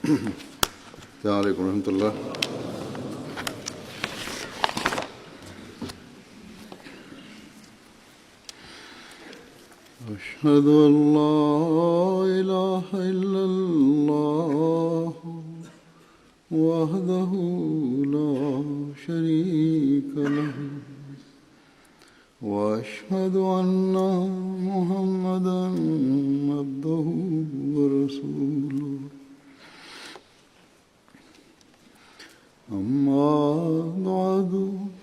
السلام علیکم ورحمۃ اللہ۔ أشهد أن لا إله إلا الله وحده لا شريك له وأشهد أن محمدا عبده ورسوله أما بعد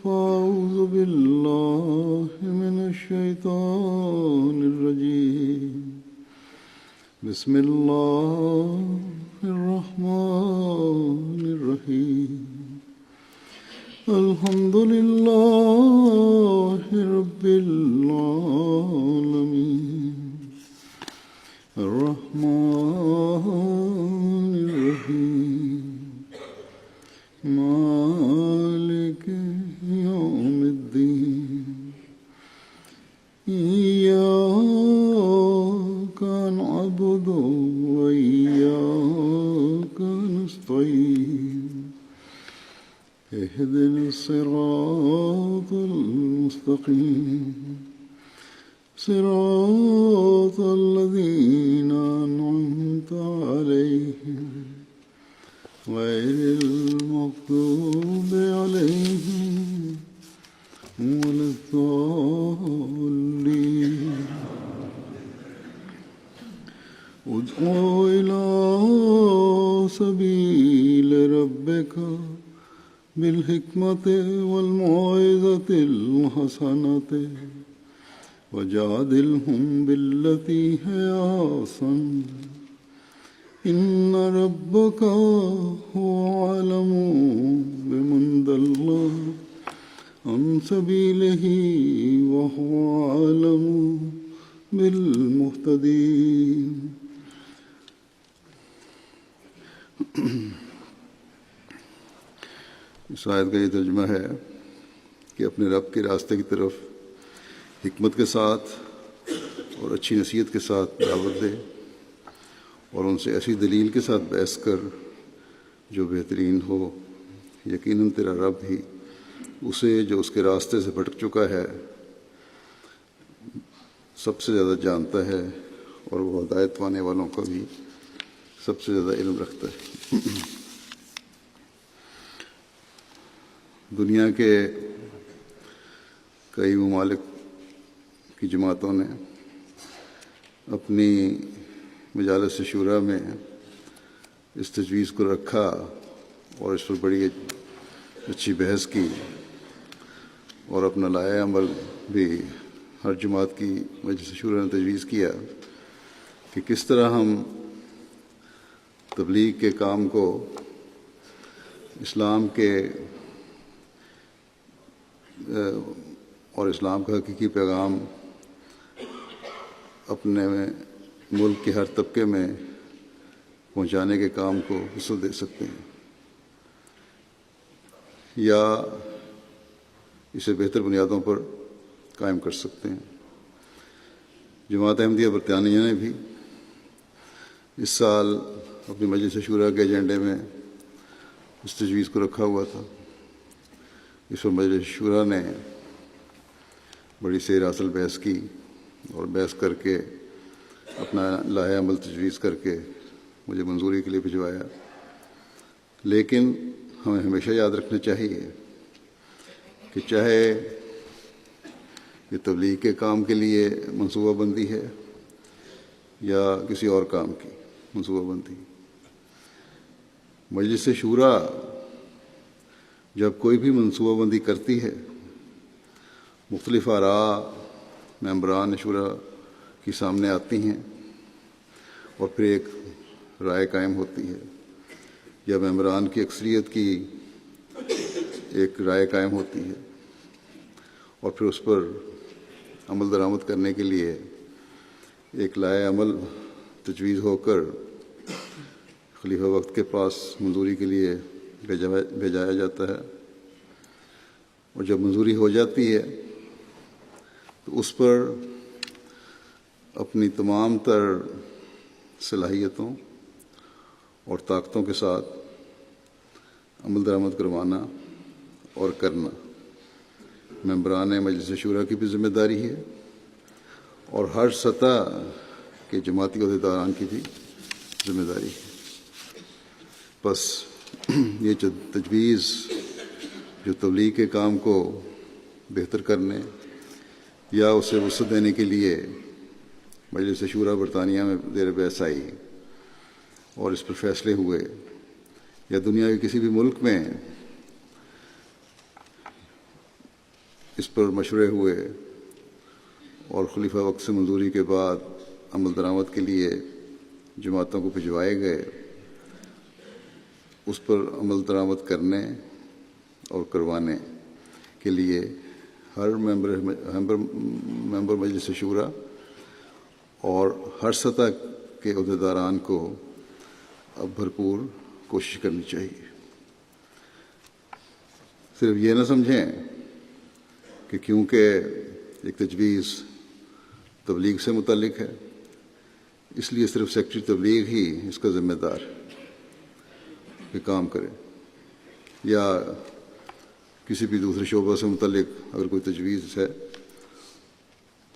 فأعوذ بالله من الشيطان الرجيم بسم الله الرحمن الرحيم الحمد لله رب العالمين الرحمن الرحيم مالك يوم الدين إياك نعبد وإياك نستعين اهدنا الصراط المستقيم صراط الذين أنعمت عليهم غير المغضوب عليهم ولا الضالين ادع إلى سبيل ربك بالحكمة والموعظة الحسنة وجادلهم بالتي هي أحسن إن ربك هو أعلم بمن ضل عن سبيله وهو أعلم بالمهتدين۔ اس آیت کا یہ ترجمہ ہے کہ اپنے رب کے راستے کی طرف حکمت کے ساتھ اور اچھی نصیحت کے ساتھ دعوت دے، اور ان سے ایسی دلیل کے ساتھ بحث کر جو بہترین ہو۔ یقیناً تیرا رب ہی اسے جو اس کے راستے سے بھٹک چکا ہے سب سے زیادہ جانتا ہے، اور وہ ہدایت پانے والوں کا بھی سب سے زیادہ علم رکھتا ہے۔ دنیا کے کئی ممالک کی جماعتوں نے اپنی مجالس شورا میں اس تجویز کو رکھا اور اس پر بڑی اچھی بحث کی، اور اپنا لائحہ عمل بھی ہر جماعت کی مجلس شورا نے تجویز کیا کہ کس طرح ہم تبلیغ کے کام کو، اسلام کے اور اسلام کا حقیقی پیغام اپنے ملک کے ہر طبقے میں پہنچانے کے کام کو وسعت دے سکتے ہیں، یا اسے بہتر بنیادوں پر قائم کر سکتے ہیں۔ جماعت احمدیہ برطانیہ نے بھی اس سال اپنی مجلس شورا کے ایجنڈے میں اس تجویز کو رکھا ہوا تھا۔ اس پر مجلس شورا نے بڑی سیر حاصل بحث کی، اور بحث کر کے اپنا لائحہ عمل تجویز کر کے مجھے منظوری کے لیے بھجوایا۔ لیکن ہمیں ہمیشہ یاد رکھنا چاہیے کہ چاہے یہ تبلیغ کے کام کے لیے منصوبہ بندی ہے یا کسی اور کام کی منصوبہ بندی، مجلس شورا جب کوئی بھی منصوبہ بندی کرتی ہے، مختلف آراء ممبران شورا کی سامنے آتی ہیں، اور پھر ایک رائے قائم ہوتی ہے، یا ممبران کی اکثریت کی ایک رائے قائم ہوتی ہے، اور پھر اس پر عمل درآمد کرنے کے لیے ایک لائحہ عمل تجویز ہو کر خلیفہ وقت کے پاس منظوری کے لیے بھیجایا جاتا ہے، اور جب منظوری ہو جاتی ہے تو اس پر اپنی تمام تر صلاحیتوں اور طاقتوں کے ساتھ عمل درآمد کروانا اور کرنا ممبران مجلس شورا کی بھی ذمہ داری ہے اور ہر سطح کے جماعتی عہدیداران کی بھی ذمہ داری ہے۔ بس یہ تجویز جو تبلیغ کے کام کو بہتر کرنے یا اسے وسعت دینے کے لیے مجلس شورا برطانیہ میں زیر بحث آئی اور اس پر فیصلے ہوئے، یا دنیا کے کسی بھی ملک میں اس پر مشورے ہوئے اور خلیفہ وقت سے منظوری کے بعد عمل درآمد کے لیے جماعتوں کو بھجوائے گئے، اس پر عمل درآمد کرنے اور کروانے کے لیے ہر ممبر مجلس شورا اور ہر سطح کے عہدیداران کو اب بھرپور کوشش کرنی چاہیے۔ صرف یہ نہ سمجھیں کہ کیونکہ ایک تجویز تبلیغ سے متعلق ہے اس لیے صرف سیکرٹری تبلیغ ہی اس کا ذمہ دار کہ کام کرے، یا کسی بھی دوسرے شعبہ سے متعلق اگر کوئی تجویز ہے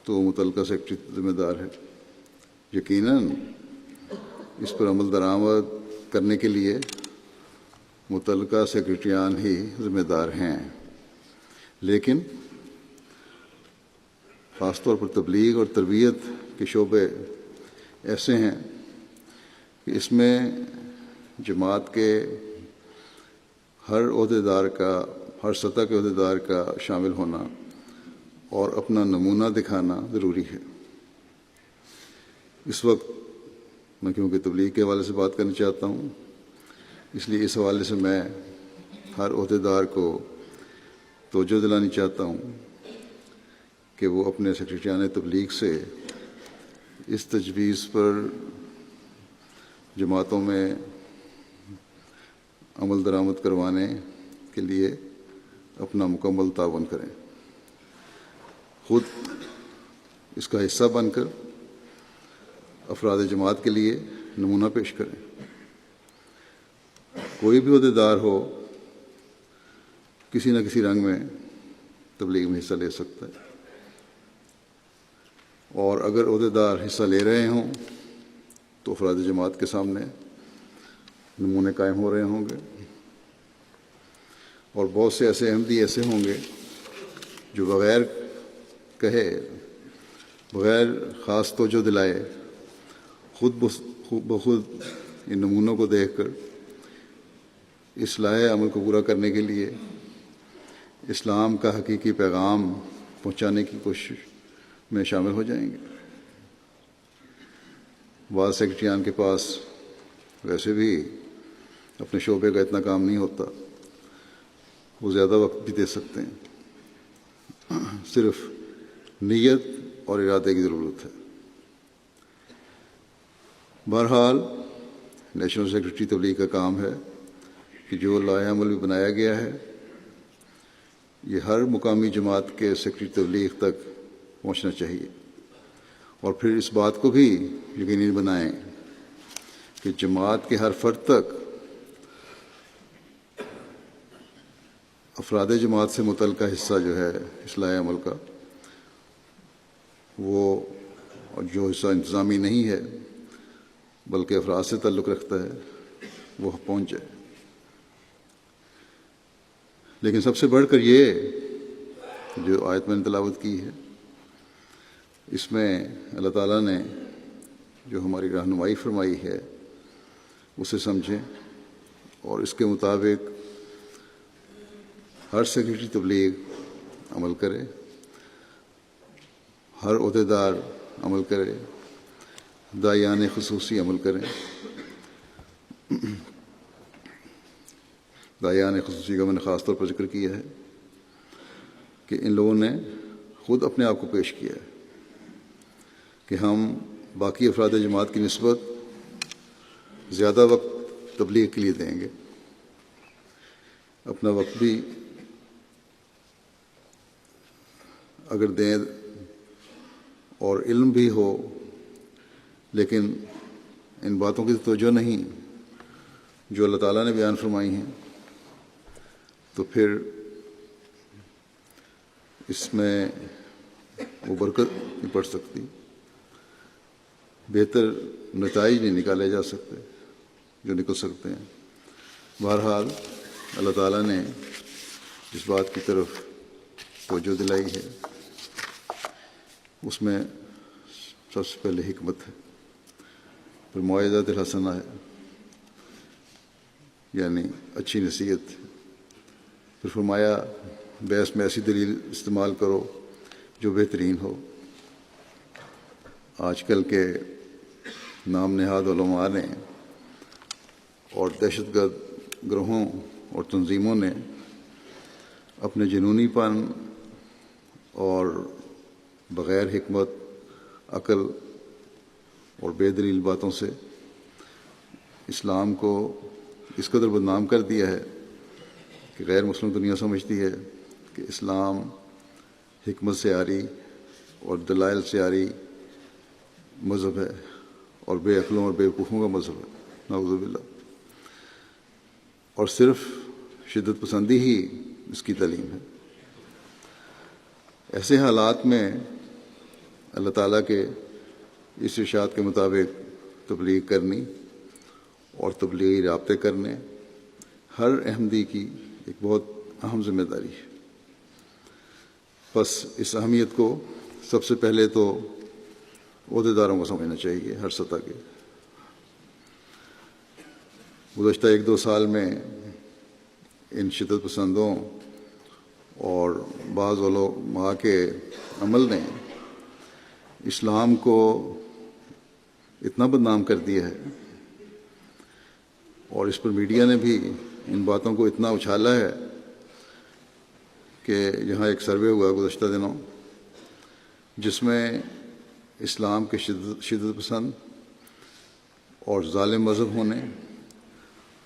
تو متعلقہ سیکرٹری ذمہ دار ہے۔ یقیناً اس پر عمل درآمد کرنے کے لیے متعلقہ سیکرٹریان ہی ذمہ دار ہیں، لیکن خاص طور پر تبلیغ اور تربیت کے شعبے ایسے ہیں کہ اس میں جماعت کے ہر عہدیدار کا، ہر سطح کے عہدیدار کا شامل ہونا اور اپنا نمونہ دکھانا ضروری ہے۔ اس وقت میں کیونکہ تبلیغ کے حوالے سے بات کرنا چاہتا ہوں، اس لیے اس حوالے سے میں ہر عہدیدار کو توجہ دلانی چاہتا ہوں کہ وہ اپنے سیکرٹریان تبلیغ سے اس تجویز پر جماعتوں میں عمل درآمد کروانے کے لیے اپنا مکمل تعاون کریں، خود اس کا حصہ بن کر افراد جماعت کے لیے نمونہ پیش کریں۔ کوئی بھی عہدیدار ہو کسی نہ کسی رنگ میں تبلیغ میں حصہ لے سکتا ہے، اور اگر عہدیدار حصہ لے رہے ہوں تو افراد جماعت کے سامنے نمونے قائم ہو رہے ہوں گے، اور بہت سے ایسے احمدی ایسے ہوں گے جو بغیر کہے، بغیر خاص توجہ دلائے، خود بخود ان نمونوں کو دیکھ کر اصلاح عمل کو پورا کرنے کے لیے اسلام کا حقیقی پیغام پہنچانے کی کوشش میں شامل ہو جائیں گے۔ بعض سیکرٹریان کے پاس ویسے بھی اپنے شعبے کا اتنا کام نہیں ہوتا، وہ زیادہ وقت بھی دے سکتے ہیں، صرف نیت اور ارادے کی ضرورت ہے۔ بہرحال نیشنل سیکرٹری تبلیغ کا کام ہے کہ جو لائحہ عمل بھی بنایا گیا ہے یہ ہر مقامی جماعت کے سیکرٹری تبلیغ تک پہنچنا چاہیے، اور پھر اس بات کو بھی یقینی بنائیں کہ جماعت کے ہر فرد تک افراد جماعت سے متعلقہ حصہ جو ہے اصلاح عمل کا، وہ جو حصہ انتظامی نہیں ہے بلکہ افراد سے تعلق رکھتا ہے وہ پہنچ جائے۔ لیکن سب سے بڑھ کر یہ جو آیت میں نے تلاوت کی ہے، اس میں اللہ تعالیٰ نے جو ہماری رہنمائی فرمائی ہے اسے سمجھیں اور اس کے مطابق ہر سیکرٹری تبلیغ عمل کرے، ہر عہدیدار عمل کرے، داعیان خصوصی عمل کریں۔ داعیان خصوصی کا میں نے خاص طور پر ذکر کیا ہے کہ ان لوگوں نے خود اپنے آپ کو پیش کیا ہے کہ ہم باقی افراد جماعت کی نسبت زیادہ وقت تبلیغ کے لیے دیں گے، اپنا وقت بھی اگر دیں اور علم بھی ہو، لیکن ان باتوں کی توجہ نہیں جو اللہ تعالیٰ نے بیان فرمائی ہیں تو پھر اس میں وہ برکت نہیں پڑ سکتی، بہتر نتائج نہیں نکالے جا سکتے جو نکل سکتے ہیں۔ بہرحال اللہ تعالیٰ نے جس بات کی طرف توجہ دلائی ہے اس میں سب سے پہلے حکمت ہے، پھر موعظۃ الحسنہ ہے یعنی اچھی نصیحت، پھر فرمایا بحث میں ایسی دلیل استعمال کرو جو بہترین ہو۔ آج کل کے نام نہاد علماء نے اور دہشت گرد گروہوں اور تنظیموں نے اپنے جنونی پن اور بغیر حکمت، عقل اور بے دلیل باتوں سے اسلام کو اس قدر بدنام کر دیا ہے کہ غیر مسلم دنیا سمجھتی ہے کہ اسلام حکمت سے عاری اور دلائل سے عاری مذہب ہے اور بے عقلوں اور بے وقوفوں کا مذہب ہے، نعوذ باللہ، اور صرف شدت پسندی ہی اس کی تعلیم ہے۔ ایسے حالات میں اللہ تعالیٰ کے اس ارشاد کے مطابق تبلیغ کرنی اور تبلیغی رابطے کرنے ہر احمدی کی ایک بہت اہم ذمہ داری ہے۔ بس اس اہمیت کو سب سے پہلے تو عہدیداروں کو سمجھنا چاہیے، ہر سطح کے۔ گزشتہ 1-2 سال میں ان شدت پسندوں اور بعض علماء کے عمل نے اسلام کو اتنا بدنام کر دیا ہے اور اس پر میڈیا نے بھی ان باتوں کو اتنا اچھالا ہے کہ یہاں ایک سروے ہوا گزشتہ دنوں جس میں اسلام کے شدت پسند اور ظالم مذہب ہونے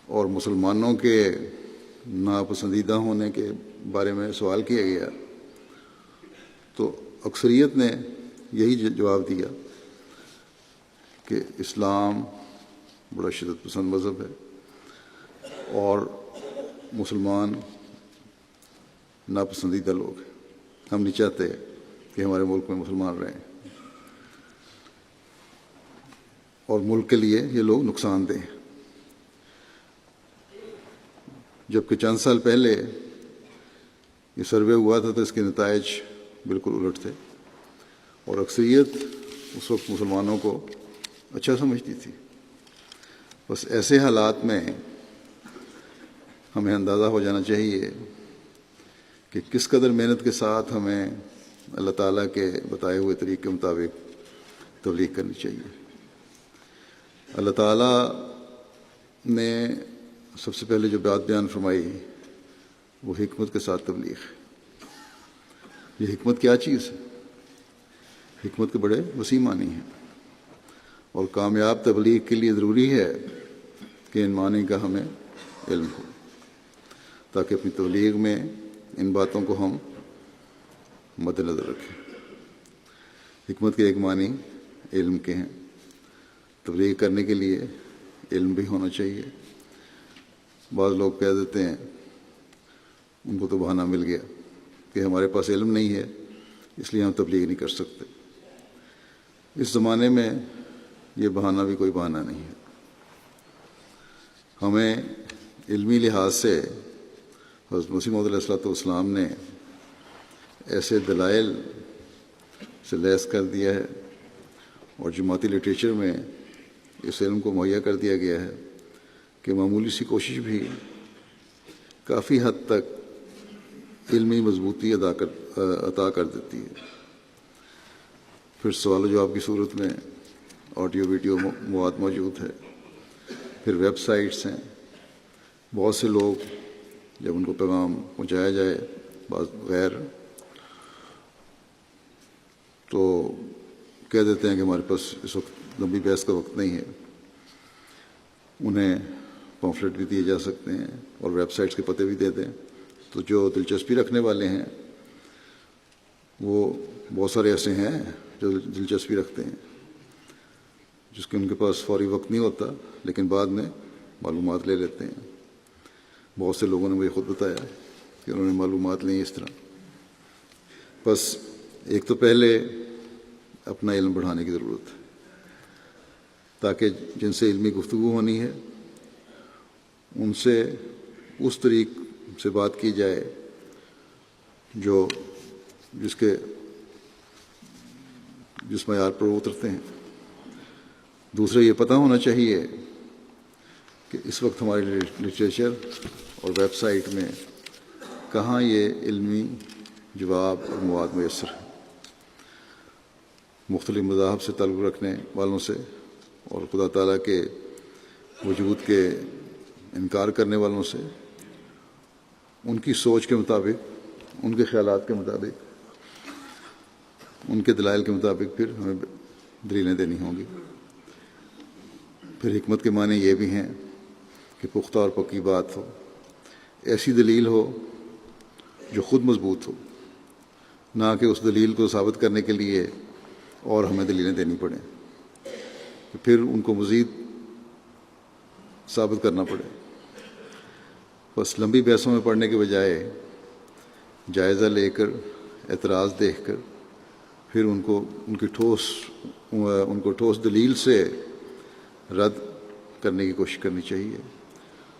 اور مسلمانوں کے ناپسندیدہ ہونے کے بارے میں سوال کیا گیا تو اکثریت نے یہی جواب دیا کہ اسلام بڑا شدت پسند مذہب ہے اور مسلمان ناپسندیدہ لوگ ہیں، ہم نہیں چاہتے کہ ہمارے ملک میں مسلمان رہیں اور ملک کے لیے یہ لوگ نقصان دہ ہیں۔ جبکہ چند سال پہلے یہ سروے ہوا تھا تو اس کے نتائج بالکل الٹ تھے اور اکثریت اس وقت مسلمانوں کو اچھا سمجھتی تھی۔ بس ایسے حالات میں ہمیں اندازہ ہو جانا چاہیے کہ کس قدر محنت کے ساتھ ہمیں اللہ تعالیٰ کے بتائے ہوئے طریقے کے مطابق تبلیغ کرنی چاہیے۔ اللہ تعالیٰ نے سب سے پہلے جو بات بیان فرمائی وہ حکمت کے ساتھ تبلیغ ہے۔ یہ حکمت کیا چیز ہے؟ حکمت کے بڑے وسیع معنی ہیں اور کامیاب تبلیغ کے لیے ضروری ہے کہ ان معنی کا ہمیں علم ہو تاکہ اپنی تبلیغ میں ان باتوں کو ہم مد نظر رکھیں۔ حکمت کے ایک معنی علم کے ہیں۔ تبلیغ کرنے کے لیے علم بھی ہونا چاہیے۔ بعض لوگ کہہ دیتے ہیں ان کو تو بہانہ مل گیا کہ ہمارے پاس علم نہیں ہے اس لیے ہم تبلیغ نہیں کر سکتے۔ اس زمانے میں یہ بہانہ بھی کوئی بہانہ نہیں ہے۔ ہمیں علمی لحاظ سے حضرت مسیح موعود علیہ السلام نے ایسے دلائل سے لیس کر دیا ہے اور جماعتی لٹریچر میں اس علم کو مہیا کر دیا گیا ہے کہ معمولی سی کوشش بھی کافی حد تک علمی مضبوطی عطا کر دیتی ہے۔ پھر سوال و جواب کی صورت میں آڈیو ویڈیو مواد موجود ہے، پھر ویب سائٹس ہیں۔ بہت سے لوگ جب ان کو پیغام پہنچایا جائے بعض غیر تو کہہ دیتے ہیں کہ ہمارے پاس اس وقت لمبی بحث کا وقت نہیں ہے۔ انہیں پمفلٹ بھی دیے جا سکتے ہیں اور ویب سائٹس کے پتے بھی دے دیں تو جو دلچسپی رکھنے والے ہیں وہ بہت سارے ایسے ہیں جو دلچسپی رکھتے ہیں جس کے ان کے پاس فوری وقت نہیں ہوتا لیکن بعد میں معلومات لے لیتے ہیں. بہت سے لوگوں نے مجھے خود بتایا کہ انہوں نے معلومات لیں اس طرح. بس ایک تو پہلے اپنا علم بڑھانے کی ضرورت ہے تاکہ جن سے علمی گفتگو ہونی ہے ان سے اس طریق سے بات کی جائے جس معیار پر وہ اترتے ہیں. دوسرا یہ پتہ ہونا چاہیے کہ اس وقت ہمارے لٹریچر اور ویب سائٹ میں کہاں یہ علمی جواب اور مواد میسر ہے. مختلف مذاہب سے تعلق رکھنے والوں سے اور خدا تعالیٰ کے وجود کے انکار کرنے والوں سے ان کی سوچ کے مطابق، ان کے خیالات کے مطابق، ان کے دلائل کے مطابق پھر ہمیں دلیلیں دینی ہوں گی. پھر حکمت کے معنی یہ بھی ہیں کہ پختہ اور پکی بات ہو، ایسی دلیل ہو جو خود مضبوط ہو، نہ کہ اس دلیل کو ثابت کرنے کے لیے اور ہمیں دلیلیں دینی پڑیں، پھر ان کو مزید ثابت کرنا پڑے. بس لمبی بحثوں میں پڑھنے کے بجائے جائزہ لے کر، اعتراض دیکھ کر، پھر ان کو ٹھوس دلیل سے رد کرنے کی کوشش کرنی چاہیے.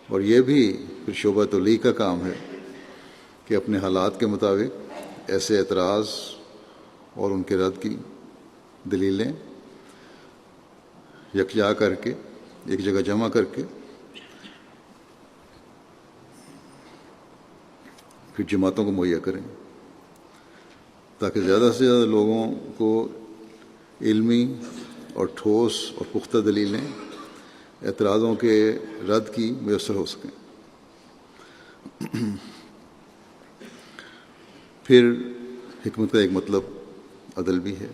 اور یہ بھی پھر شعبہ تبلیغ کا کام ہے کہ اپنے حالات کے مطابق ایسے اعتراض اور ان کے رد کی دلیلیں یکجا کر کے ایک جگہ جمع کر کے پھر جماعتوں کو مہیا کریں تاکہ زیادہ سے زیادہ لوگوں کو علمی اور ٹھوس اور پختہ دلیلیں اعتراضوں کے رد کی میسر ہو سکیں. پھر حکمت کا ایک مطلب عدل بھی ہے.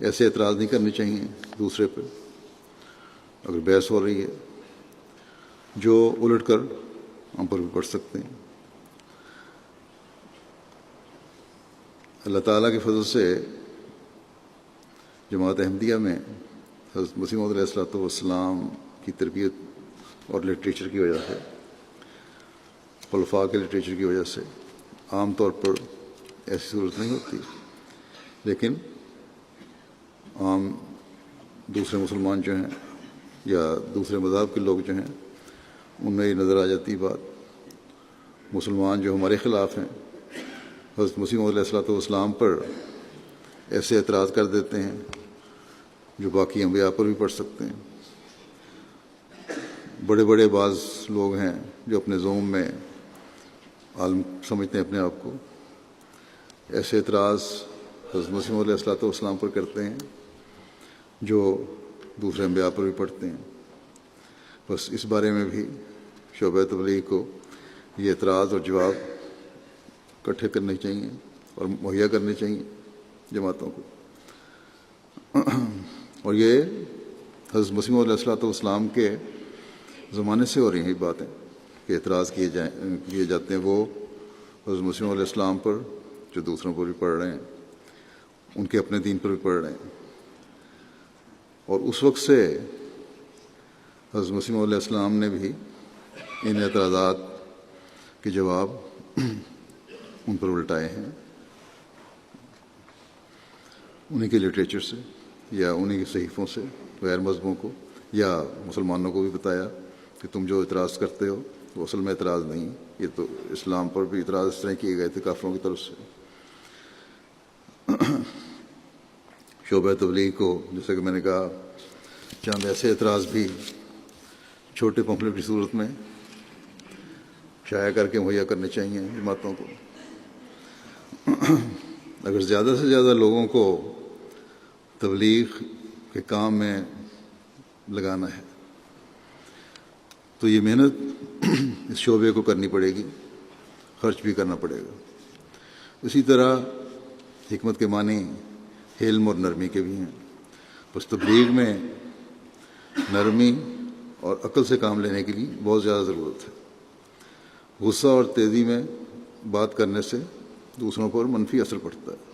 ایسے اعتراض نہیں کرنے چاہیے دوسرے پہ اگر بحث ہو رہی ہے جو الٹ کر ہم پر بھی پڑ سکتے ہیں. اللہ تعالیٰ کے فضل سے جماعت احمدیہ میں حضرت مسیح موعود علیہ السلام کی تربیت اور لٹریچر کی وجہ سے، خلفاء کے لٹریچر کی وجہ سے عام طور پر ایسی صورت نہیں ہوتی، لیکن عام دوسرے مسلمان جو ہیں یا دوسرے مذہب کے لوگ جو ہیں ان میں یہ نظر آ جاتی بات. مسلمان جو ہمارے خلاف ہیں حضرت مسیح موعود علیہ السلام پر ایسے اعتراض کر دیتے ہیں جو باقی انبیاء پر بھی پڑ سکتے ہیں. بڑے بڑے بعض لوگ ہیں جو اپنے زوم میں عالم سمجھتے ہیں اپنے آپ کو، ایسے اعتراض حضرت مسیح موعود علیہ السلام پر کرتے ہیں جو دوسرے انبیاء پر بھی پڑھتے ہیں. بس اس بارے میں بھی شعبہ تبلیغ کو یہ اعتراض اور جواب اکٹھے کرنے چاہیے اور مہیا کرنے چاہیے جماعتوں کو. اور یہ حضرت مسیح موعود علیہ السلام کے زمانے سے ہو رہی ہیں یہ باتیں کہ اعتراض کیے جاتے ہیں وہ حضرت مسیح موعود علیہ السلام پر جو دوسروں پر بھی پڑھ رہے ہیں، ان کے اپنے دین پر بھی پڑھ رہے ہیں. اور اس وقت سے حضرت مسیح موعود علیہ السلام نے بھی ان اعتراضات کے جواب ان پر الٹائے ہیں، انہیں کے لٹریچر سے یا انہیں کے صحیفوں سے غیر مذہبوں کو یا مسلمانوں کو بھی بتایا کہ تم جو اعتراض کرتے ہو وہ اصل میں اعتراض نہیں، یہ تو اسلام پر بھی اعتراض اس طرح کیے گئے تھے کافروں کی طرف سے. شعبہ تبلیغ کو جیسا کہ میں نے کہا چند ایسے اعتراض بھی چھوٹے پمفلٹ کی صورت میں شائع کر کے مہیا کرنے چاہیے جماعتوں کو. اگر زیادہ سے زیادہ لوگوں کو تبلیغ کے کام میں لگانا ہے تو یہ محنت اس شعبے کو کرنی پڑے گی، خرچ بھی کرنا پڑے گا. اسی طرح حکمت کے معنی حلم اور نرمی کے بھی ہیں. بس تبلیغ میں نرمی اور عقل سے کام لینے کے لیے بہت زیادہ ضرورت ہے. غصہ اور تیزی میں بات کرنے سے دوسروں پر منفی اثر پڑتا ہے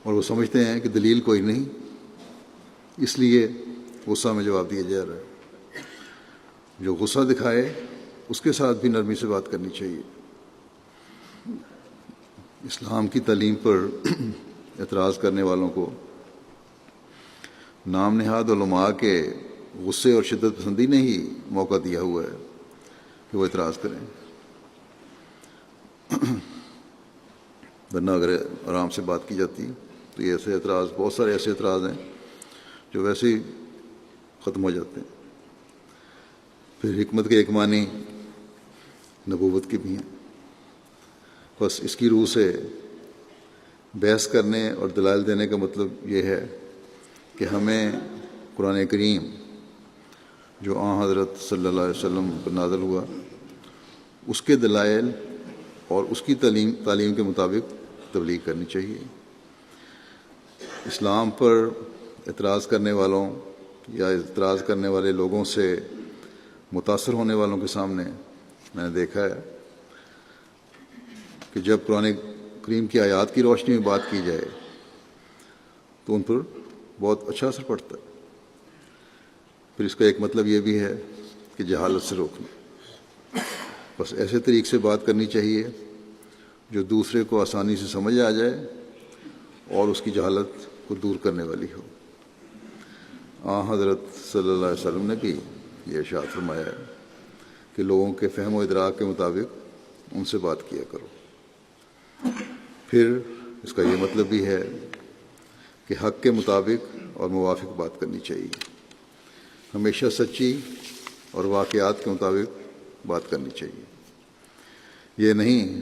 اور وہ سمجھتے ہیں کہ دلیل کوئی نہیں، اس لیے غصہ میں جواب دیا جا رہا ہے. جو غصہ دکھائے اس کے ساتھ بھی نرمی سے بات کرنی چاہیے۔ اسلام کی تعلیم پر اعتراض کرنے والوں کو نام نہاد علماء کے غصے اور شدت پسندی نے ہی موقع دیا ہوا ہے کہ وہ اعتراض کریں، ورنہ اگر آرام سے بات کی جاتی تو یہ ایسے اعتراض، بہت سارے ایسے اعتراض ہیں جو ویسے ہی ختم ہو جاتے ہیں۔ پھر حکمت کے ایک معنی نبوت کی بھی ہیں۔ بس اس کی روح سے بحث کرنے اور دلائل دینے کا مطلب یہ ہے کہ ہمیں قرآن کریم جو حضرت صلی اللہ علیہ وسلم پر نازل ہوا اس کے دلائل اور اس کی تعلیم کے مطابق تبلیغ کرنی چاہیے۔ اسلام پر اعتراض کرنے والوں یا اعتراض کرنے والے لوگوں سے متاثر ہونے والوں کے سامنے میں نے دیکھا ہے کہ جب قرآن کریم کی آیات کی روشنی میں بات کی جائے تو ان پر بہت اچھا اثر پڑتا ہے۔ پھر اس کا ایک مطلب یہ بھی ہے کہ جہالت سے روکنا۔ بس ایسے طریقے سے بات کرنی چاہیے جو دوسرے کو آسانی سے سمجھ آ جائے اور اس کی جہالت کو دور کرنے والی ہو۔ حضرت صلی اللہ علیہ وسلم نے بھی یہ ارشاد فرمایا ہے کہ لوگوں کے فہم و ادراک کے مطابق ان سے بات کیا کرو۔ پھر اس کا یہ مطلب بھی ہے کہ حق کے مطابق اور موافق بات کرنی چاہیے، ہمیشہ سچی اور واقعات کے مطابق بات کرنی چاہیے۔ یہ نہیں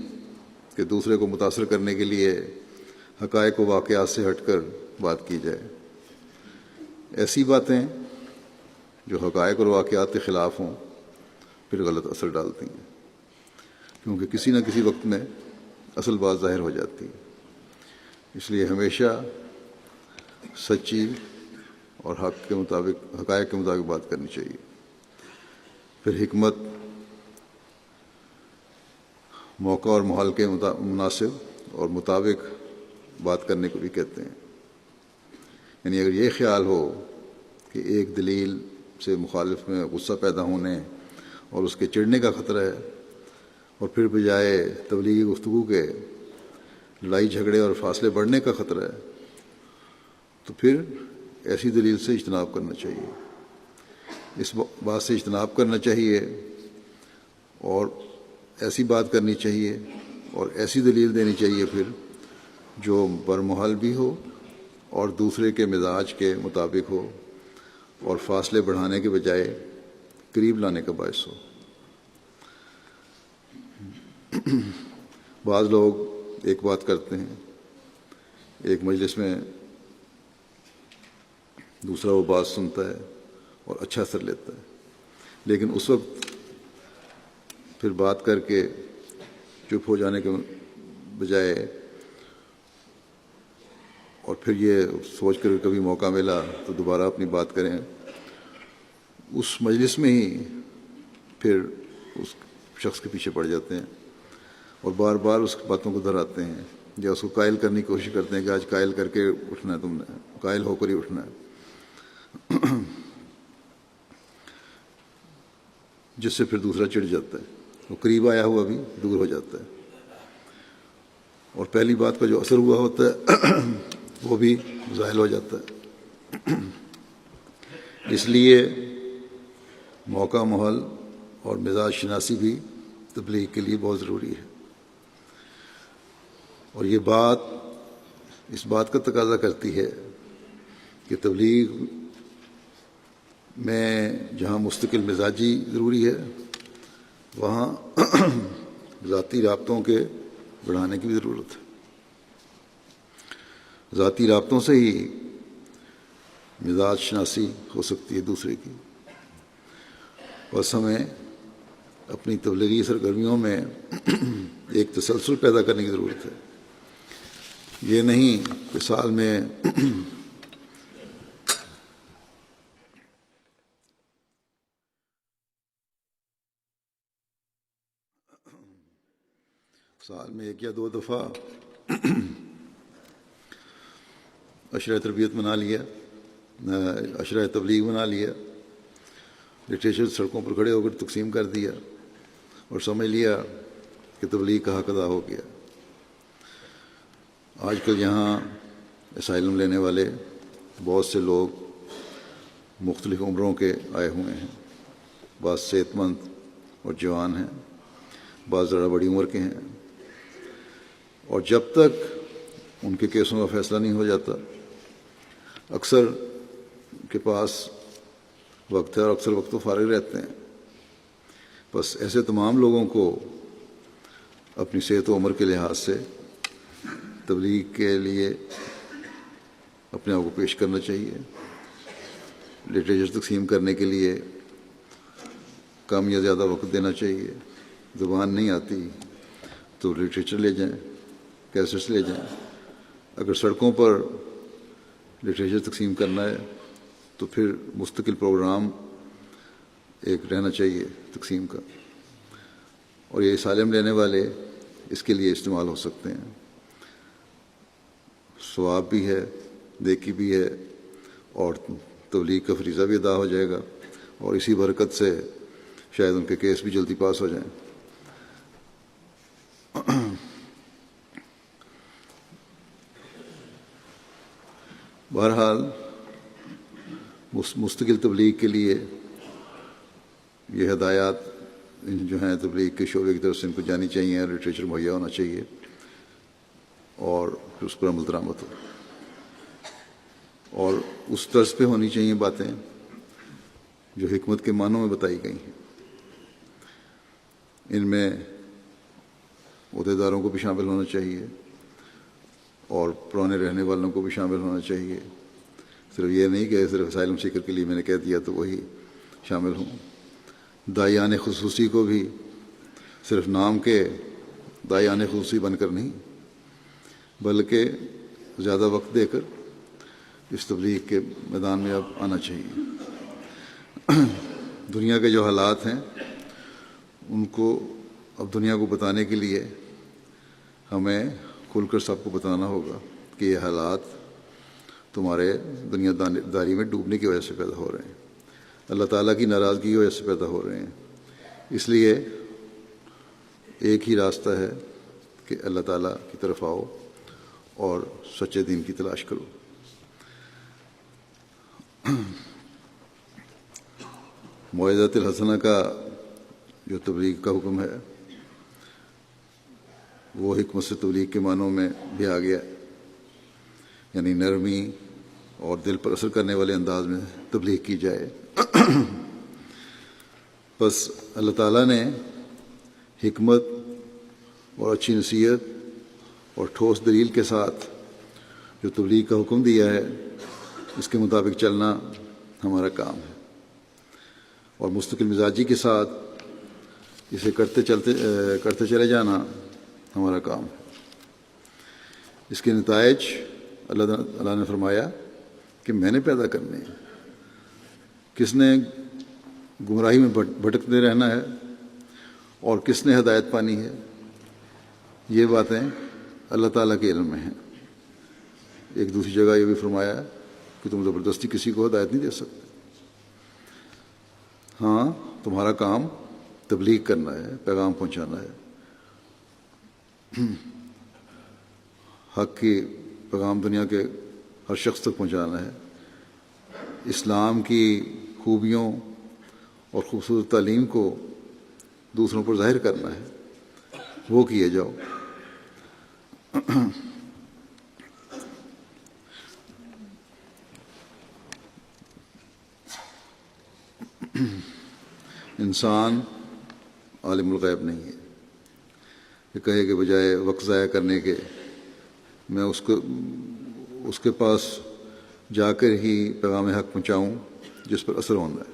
کہ دوسرے کو متاثر کرنے کے لیے حقائق و واقعات سے ہٹ کر بات کی جائے۔ ایسی باتیں جو حقائق اور واقعات کے خلاف ہوں پھر غلط اثر ڈالتی ہیں، کیونکہ کسی نہ کسی وقت میں اصل بات ظاہر ہو جاتی ہے۔ اس لیے ہمیشہ سچی اور حق کے مطابق، حقائق کے مطابق بات کرنی چاہیے۔ پھر حکمت موقع اور ماحول کے مناسب اور مطابق بات کرنے کو بھی کہتے ہیں۔ یعنی اگر یہ خیال ہو کہ ایک دلیل سے مخالف میں غصہ پیدا ہونے اور اس کے چڑھنے کا خطرہ ہے، اور پھر بجائے تبلیغی گفتگو کے لڑائی جھگڑے اور فاصلے بڑھنے کا خطرہ ہے، تو پھر ایسی دلیل سے اجتناب کرنا چاہیے۔ اس بات سے اجتناب کرنا چاہیے اور ایسی بات کرنی چاہیے اور ایسی دلیل دینی چاہیے پھر جو برمحل بھی ہو اور دوسرے کے مزاج کے مطابق ہو اور فاصلے بڑھانے کے بجائے قریب لانے کا باعث ہو۔ بعض لوگ ایک بات کرتے ہیں ایک مجلس میں، دوسرا وہ بات سنتا ہے اور اچھا اثر لیتا ہے، لیکن اس وقت پھر بات کر کے چپ ہو جانے کے بجائے اور پھر یہ سوچ کر کبھی موقع ملا تو دوبارہ اپنی بات کریں، اس مجلس میں ہی پھر اس شخص کے پیچھے پڑ جاتے ہیں اور بار بار اس باتوں کو دہراتے ہیں یا اس کو قائل کرنے کی کوشش کرتے ہیں کہ آج قائل کر کے اٹھنا ہے، تم نے قائل ہو کر ہی اٹھنا ہے، جس سے پھر دوسرا چڑھ جاتا ہے، وہ قریب آیا ہوا بھی دور ہو جاتا ہے اور پہلی بات کا جو اثر ہوا ہوتا ہے وہ بھی زائل ہو جاتا ہے۔ اس لیے موقع، ماحول اور مزاج شناسی بھی تبلیغ کے لیے بہت ضروری ہے، اور یہ بات اس بات کا تقاضا کرتی ہے کہ تبلیغ میں جہاں مستقل مزاجی ضروری ہے وہاں ذاتی رابطوں کے بڑھانے کی بھی ضرورت ہے۔ ذاتی رابطوں سے ہی مزاج شناسی ہو سکتی ہے دوسرے کی۔ بس ہمیں اپنی تبلیغی سرگرمیوں میں ایک تسلسل پیدا کرنے کی ضرورت ہے۔ یہ نہیں کہ سال میں ایک یا دو دفعہ عشرہ تربیت بنا لیا، عشرہ تبلیغ بنا لیا، لٹریچر سڑکوں پر کھڑے ہو کر تقسیم کر دیا اور سمجھ لیا کہ تبلیغ کا حق ادا ہو گیا۔ آج کل یہاں اسائلم لینے والے بہت سے لوگ مختلف عمروں کے آئے ہوئے ہیں، بعض صحت مند اور جوان ہیں، بعض ذرا بڑی عمر کے ہیں، اور جب تک ان کے کیسوں کا فیصلہ نہیں ہو جاتا اکثر کے پاس وقت ہے اور اکثر وقت تو فارغ رہتے ہیں۔ بس ایسے تمام لوگوں کو اپنی صحت و عمر کے لحاظ سے تبلیغ کے لیے اپنے آپ کو پیش کرنا چاہیے۔ لٹریچر تقسیم کرنے کے لیے کم یا زیادہ وقت دینا چاہیے۔ زبان نہیں آتی تو لٹریچر لے جائیں، کیسٹس لے جائیں۔ اگر سڑکوں پر لٹریچر تقسیم کرنا ہے تو پھر مستقل پروگرام ایک رہنا چاہیے تقسیم کا، اور یہ اسائلم لینے والے اس کے لیے استعمال ہو سکتے ہیں۔ ثواب بھی ہے، نیکی بھی ہے، اور تبلیغ کا فریضہ بھی ادا ہو جائے گا، اور اسی برکت سے شاید ان کے کیس بھی جلدی پاس ہو جائیں۔ بہرحال مستقل تبلیغ کے لیے یہ ہدایات جو ہیں تبلیغ کے شعبے کی طرف سے ان کو جانی چاہیے، اور لٹریچر مہیا ہونا چاہیے، اور پھر اس پر عمل درآمد ہو، اور اس طرز پہ ہونی چاہیے باتیں جو حکمت کے معنوں میں بتائی گئی ہیں۔ ان میں عہدیداروں کو بھی شامل ہونا چاہیے اور پرانے رہنے والوں کو بھی شامل ہونا چاہیے۔ صرف یہ نہیں کہ صرف اسائلم سیکر کے لیے میں نے کہہ دیا تو وہی شامل ہوں۔ داعیان خصوصی کو بھی صرف نام کے داعیان خصوصی بن کر نہیں، بلکہ زیادہ وقت دے کر اس تبلیغ کے میدان میں اب آنا چاہیے۔ دنیا کے جو حالات ہیں ان کو اب دنیا کو بتانے کے لیے ہمیں کھل کر سب کو بتانا ہوگا کہ یہ حالات تمہارے دنیا داری میں ڈوبنے کی وجہ سے پیدا ہو رہے ہیں، اللہ تعالیٰ کی ناراضگی کی وجہ سے پیدا ہو رہے ہیں۔ اس لیے ایک ہی راستہ ہے کہ اللہ تعالیٰ کی طرف آؤ اور سچے دین کی تلاش کرو۔ موعظۃ الحسنہ کا جو تبلیغ کا حکم ہے وہ حکمت سے تبلیغ کے معنوں میں بھی آ گیا، یعنی نرمی اور دل پر اثر کرنے والے انداز میں تبلیغ کی جائے۔ بس اللہ تعالیٰ نے حکمت اور اچھی نصیحت اور ٹھوس دلیل کے ساتھ جو تبلیغ کا حکم دیا ہے اس کے مطابق چلنا ہمارا کام ہے، اور مستقل مزاجی کے ساتھ اسے کرتے چلے جانا ہمارا کام ہے۔ اس کے نتائج اللہ نے فرمایا کہ میں نے پیدا کرنے ہیں۔ کس نے گمراہی میں بھٹکتے رہنا ہے اور کس نے ہدایت پانی ہے، یہ باتیں اللہ تعالیٰ کے علم میں ہیں۔ ایک دوسری جگہ یہ بھی فرمایا کہ تم زبردستی کسی کو ہدایت نہیں دے سکتے۔ ہاں، تمہارا کام تبلیغ کرنا ہے، پیغام پہنچانا ہے، حق کی پیغام دنیا کے ہر شخص تک پہنچانا ہے، اسلام کی خوبیوں اور خوبصورت تعلیم کو دوسروں پر ظاہر کرنا ہے، وہ کیے جاؤ۔ انسان عالم الغیب نہیں ہے کہ کہے کہ بجائے وقت ضائع کرنے کے میں اس کے پاس جا کر ہی پیغام حق پہنچاؤں جس پر اثر ہونا ہے۔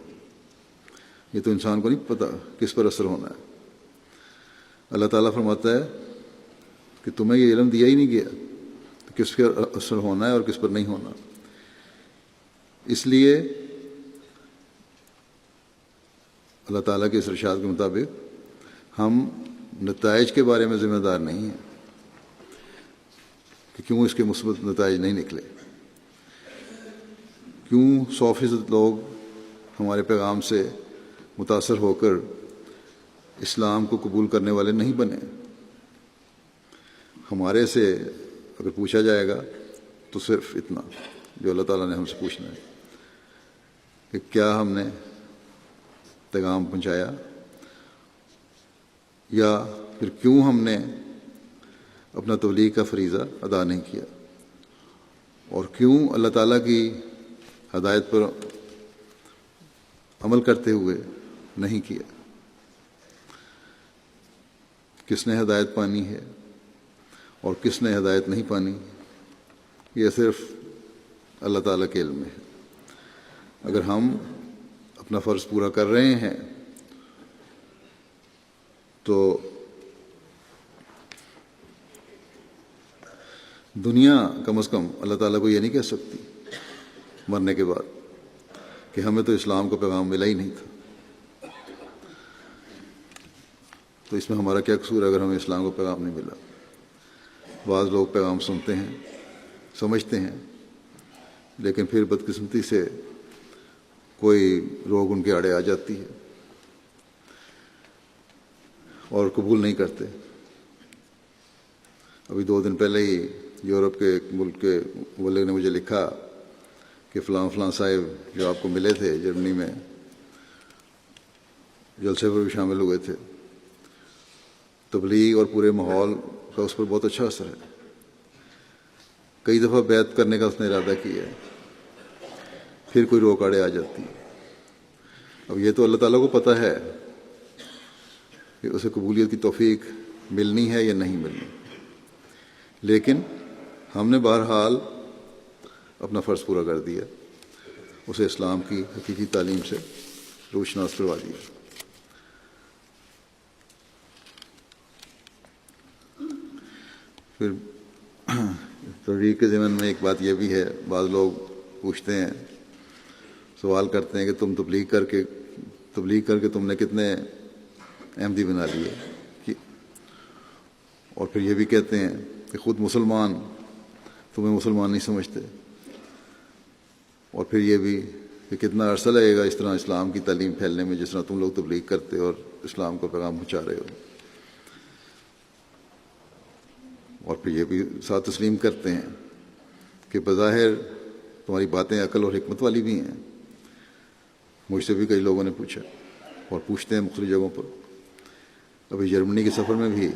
یہ تو انسان کو نہیں پتہ کس پر اثر ہونا ہے۔ اللہ تعالیٰ فرماتا ہے کہ تمہیں یہ علم دیا ہی نہیں گیا کہ کس پر اثر ہونا ہے اور کس پر نہیں ہونا۔ اس لیے اللہ تعالیٰ کے اس ارشاد کے مطابق ہم نتائج کے بارے میں ذمہ دار نہیں ہیں کہ کیوں اس کے مثبت نتائج نہیں نکلے، کیوں 100% لوگ ہمارے پیغام سے متاثر ہو کر اسلام کو قبول کرنے والے نہیں بنے۔ ہمارے سے اگر پوچھا جائے گا تو صرف اتنا جو اللہ تعالیٰ نے ہم سے پوچھنا ہے کہ کیا ہم نے پیغام پہنچایا، یا پھر کیوں ہم نے اپنا تبلیغ کا فریضہ ادا نہیں کیا، اور کیوں اللہ تعالیٰ کی ہدایت پر عمل کرتے ہوئے نہیں کیا۔ کس نے ہدایت پانی ہے اور کس نے ہدایت نہیں پانی، یہ صرف اللہ تعالیٰ کے علم میں ہے۔ اگر ہم اپنا فرض پورا کر رہے ہیں تو دنیا کم از کم اللہ تعالیٰ کو یہ نہیں کہہ سکتی مرنے کے بعد کہ ہمیں تو اسلام کا پیغام ملا ہی نہیں تھا۔ تو اس میں ہمارا کیا قصور ہے اگر ہمیں اسلام کا پیغام نہیں ملا؟ بعض لوگ پیغام سنتے ہیں، سمجھتے ہیں، لیکن پھر بدقسمتی سے کوئی روگ ان کے آڑے آ جاتی ہے اور قبول نہیں کرتے۔ ابھی 2 دن پہلے ہی یورپ کے ایک ملک کے مبلغ نے مجھے لکھا کہ فلاں فلاں صاحب جو آپ کو ملے تھے جرمنی میں، جلسے پر بھی شامل ہوئے تھے، تبلیغ اور پورے ماحول کا اس پر بہت اچھا اثر ہے، کئی دفعہ بیعت کرنے کا اس نے ارادہ کیا ہے، پھر کوئی روک آڑے آ جاتی ہے۔ اب یہ تو اللہ تعالیٰ کو پتہ ہے کہ اسے قبولیت کی توفیق ملنی ہے یا نہیں ملنی، لیکن ہم نے بہرحال اپنا فرض پورا کر دیا، اسے اسلام کی حقیقی تعلیم سے روشناس کروا دیا۔ پھر تبلیغ کے ضمن میں ایک بات یہ بھی ہے، بعض لوگ پوچھتے ہیں، سوال کرتے ہیں کہ تم تبلیغ کر کے تم نے کتنے احمدی بنا لیے، اور پھر یہ بھی کہتے ہیں کہ خود مسلمان تمہیں مسلمان نہیں سمجھتے، اور پھر یہ بھی کہ کتنا عرصہ لگے گا اس طرح اسلام کی تعلیم پھیلنے میں جس طرح تم لوگ تبلیغ کرتے اور اسلام کا پیغام پہنچا رہے ہو۔ اور پھر یہ بھی ساتھ تسلیم کرتے ہیں کہ بظاہر تمہاری باتیں عقل اور حکمت والی بھی ہیں۔ مجھ سے بھی کئی لوگوں نے پوچھا اور پوچھتے ہیں مختلف جگہوں پر۔ ابھی جرمنی کے سفر میں بھی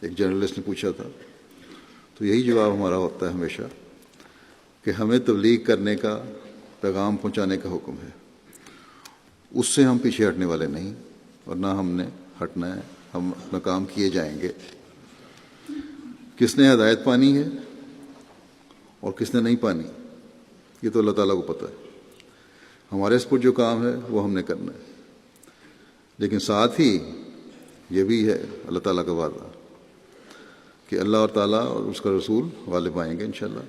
ایک جرنلسٹ نے پوچھا تھا، تو یہی جواب ہمارا ہوتا ہے ہمیشہ کہ ہمیں تبلیغ کرنے کا، پیغام پہنچانے کا حکم ہے، اس سے ہم پیچھے ہٹنے والے نہیں، اور نہ ہم نے ہٹنا ہے، ہم اپنا کام کیے جائیں گے۔ کس نے ہدایت پانی ہے اور کس نے نہیں پانی، یہ تو اللہ تعالیٰ کو پتہ ہے۔ ہمارے اس پر جو کام ہے وہ ہم نے کرنا ہے، لیکن ساتھ ہی یہ بھی ہے اللہ تعالیٰ کا وعدہ کہ اللہ اور تعالیٰ اور اس کا رسول غالب آئیں گے انشاءاللہ۔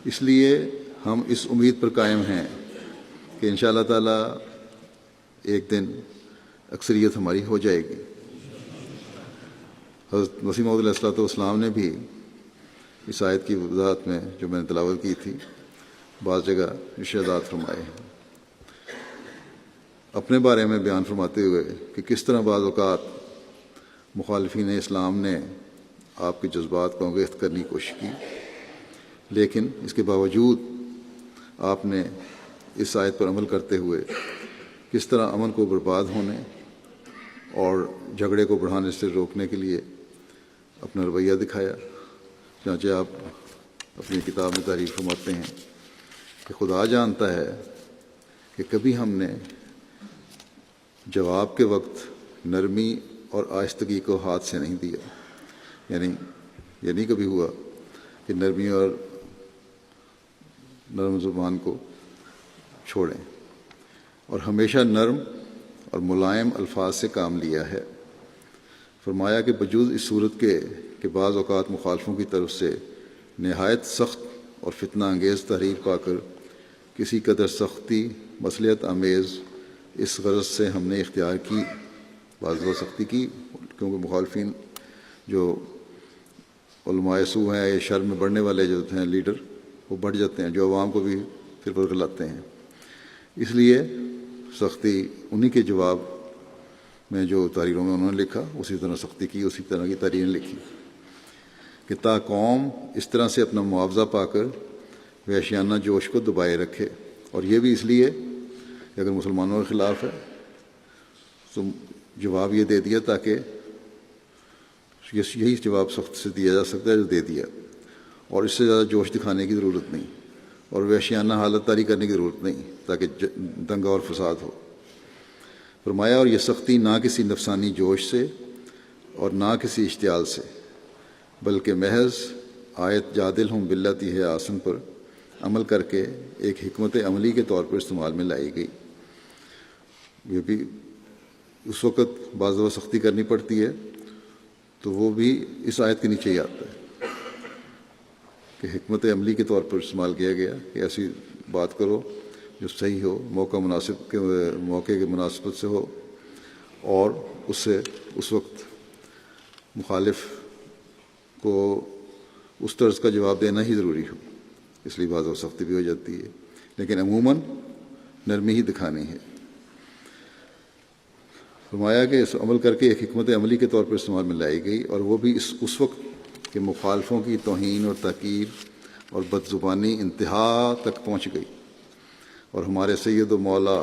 اس لیے ہم اس امید پر قائم ہیں کہ انشاءاللہ تعالیٰ ایک دن اکثریت ہماری ہو جائے گی۔ حضرت مسیح موعود علیہ الصلوۃ والسلام نے بھی اس آیت کی وضاحت میں جو میں نے تلاوت کی تھی بعض جگہ ارشادات فرمائے ہیں، اپنے بارے میں بیان فرماتے ہوئے کہ کس طرح بعض اوقات مخالفین اسلام نے آپ کے جذبات کو انگیخت کرنے کی کوشش کی، لیکن اس کے باوجود آپ نے اس آیت پر عمل کرتے ہوئے کس طرح امن کو برباد ہونے اور جھگڑے کو بڑھانے سے روکنے کے لیے اپنا رویہ دکھایا۔ چنانچہ آپ اپنی کتاب میں تعریف فرماتے ہیں کہ خدا جانتا ہے کہ کبھی ہم نے جواب کے وقت نرمی اور آہستگی کو ہاتھ سے نہیں دیا، یعنی یہ نہیں کبھی ہوا کہ نرمی اور نرم زبان کو چھوڑیں، اور ہمیشہ نرم اور ملائم الفاظ سے کام لیا ہے۔ فرمایا کہ بجوز اس صورت کے کہ بعض اوقات مخالفوں کی طرف سے نہایت سخت اور فتنہ انگیز تحریر پا کر کسی قدر سختی مصلحت آمیز اس غرض سے ہم نے اختیار کی، بعض وہ سختی کی کیونکہ مخالفین جو علماء سو ہیں یا شر میں بڑھنے والے جو ہیں لیڈر، وہ بڑھ جاتے ہیں جو عوام کو بھی پھر ورگلاتے ہیں۔ اس لیے سختی انہی کے جواب میں جو تحریروں میں انہوں نے لکھا اسی طرح سختی کی، اسی طرح کی تحریریں لکھی کہ تا قوم اس طرح سے اپنا معاوضہ پا کر وحشیانہ جوش کو دبائے رکھے، اور یہ بھی اس لیے کہ اگر مسلمانوں کے خلاف ہے تو جواب یہ دے دیا تاکہ یہی جواب سخت سے دیا جا سکتا ہے جو دے دیا، اور اس سے زیادہ جوش دکھانے کی ضرورت نہیں اور وحشیانہ حالت طاری کرنے کی ضرورت نہیں تاکہ دنگا اور فساد ہو۔ فرمایا اور یہ سختی نہ کسی نفسانی جوش سے اور نہ کسی اشتعال سے بلکہ محض آیت جادلہم باللتی ہی احسن پر عمل کر کے ایک حکمت عملی کے طور پر استعمال میں لائی گئی۔ یہ بھی اس وقت بعض دفعہ سختی کرنی پڑتی ہے تو وہ بھی اس آیت کے نیچے ہی آتا ہے کہ حکمت عملی کے طور پر استعمال کیا گیا کہ ایسی بات کرو جو صحیح ہو، موقع کے مناسبت سے ہو، اور اس سے اس وقت مخالف کو اس طرز کا جواب دینا ہی ضروری ہو، اس لیے بعض اور سختی بھی ہو جاتی ہے، لیکن عموماً نرمی ہی دکھانی ہے۔ فرمایا کہ اس عمل کر کے ایک حکمت عملی کے طور پر استعمال میں لائی گئی، اور وہ بھی اس وقت کہ مخالفوں کی توہین اور تحقیر اور بد زبانی انتہا تک پہنچ گئی، اور ہمارے سید و مولا